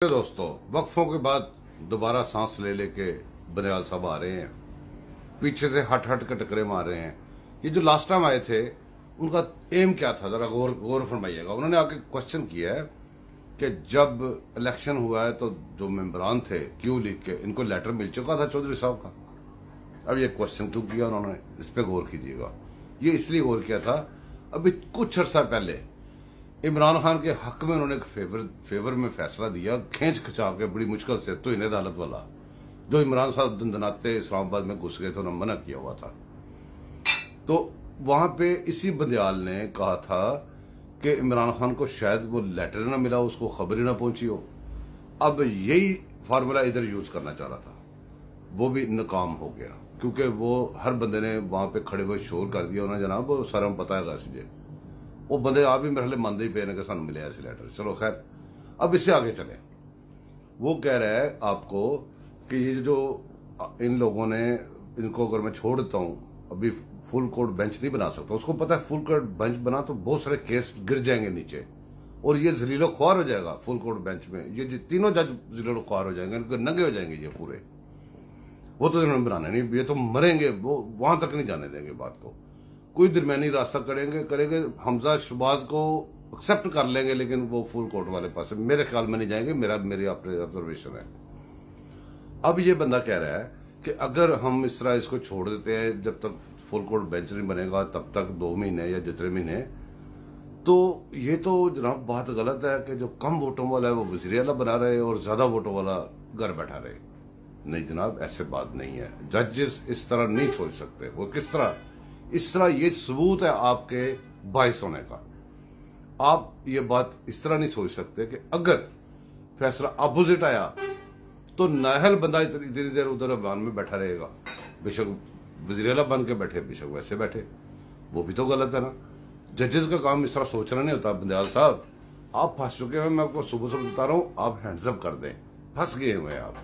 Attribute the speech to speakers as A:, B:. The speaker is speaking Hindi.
A: दोस्तों, वक्फों के बाद दोबारा सांस ले लेके बनियाल साहब आ रहे हैं। पीछे से हट हट के टकरे मार रहे हैं। ये जो लास्ट टाइम आए थे उनका एम क्या था, जरा गौर फरमाइएगा। उन्होंने आके क्वेश्चन किया है कि जब इलेक्शन हुआ है तो जो मेंबरान थे क्यू लीग के, इनको लेटर मिल चुका था चौधरी साहब का। अब ये क्वेश्चन क्यों किया उन्होंने, इस पर गौर कीजिएगा। ये इसलिए गौर किया था, अभी कुछ अर्सा पहले इमरान खान के हक में उन्होंने एक फेवर में फैसला दिया, खींच खिंचा के बड़ी मुश्किल से, तो इन्हें अदालत वाला, जो इमरान साहब दंदनाते इस्लामाबाद में घुस गए थे, उन्होंने मना किया हुआ था। तो वहां पे इसी बंदियाल ने कहा था कि इमरान खान को शायद वो लेटर ना मिला, उसको खबर ही ना पहुंची हो। अब यही फार्मूला इधर यूज करना चाह रहा था, वो भी नाकाम हो गया, क्योंकि वो हर बंदे ने वहां पे खड़े हुए शोर कर दिया उन्होंने, जनाब वो सारा पता है सीजे वो बंदे आप भी मेरे लिए मानते ही पे ने कि सानू मिले ऐसे लेटर। चलो खैर, अब इससे आगे चले। वो कह रहा है आपको कि ये जो इन लोगों ने, इनको अगर मैं छोड़ देता हूं, अभी फुल कोर्ट बेंच नहीं बना सकता। उसको पता है फुल कोर्ट बेंच बना तो बहुत सारे केस गिर जाएंगे नीचे और ये जलीलो ख्वार हो जाएगा फुल कोर्ट बेंच में। ये जो तीनों जज जलीलो ख्वार हो जाएंगे, इनके नंगे हो जाएंगे ये पूरे। वो तो इन्होंने बनाना नहीं, ये तो मरेंगे, वो वहां तक नहीं जाने देंगे बात को। कोई दरमियानी रास्ता करेंगे, हमजा शहबाज को एक्सेप्ट कर लेंगे, लेकिन वो फुल कोर्ट वाले पास मेरे ख्याल में नहीं जाएंगे। मेरी ऑब्जर्वेशन है। अब ये बंदा कह रहा है कि अगर हम इस तरह इसको छोड़ देते हैं, जब तक फुल कोर्ट बेंच नहीं बनेगा तब तक 2 महीने या जितने महीने, तो ये तो जनाब बात गलत है कि जो कम वोटों वाला है वो वज़ीर आला बना रहे और ज्यादा वोटों वाला घर बैठा रहे। नहीं जनाब, ऐसे बात नहीं है। जजेस इस तरह नहीं सोच सकते। वो किस तरह, इस तरह ये सबूत है आपके बाइस होने का। आप ये बात इस तरह नहीं सोच सकते कि अगर फैसला अपोजिट आया तो नाहल बंदा इतनी देर उधर अफगान में बैठा रहेगा, बेशक वज़ीर आला बन के बैठे, बेशक वैसे बैठे, वो भी तो गलत है ना। जजेस का काम इस तरह सोचना नहीं होता। बंदियाल साहब, आप फंस चुके हैं, मैं आपको सुबह सुबह बता रहा हूं, आप हैंड्स अप कर दें, फंस गए हुए हैं आप।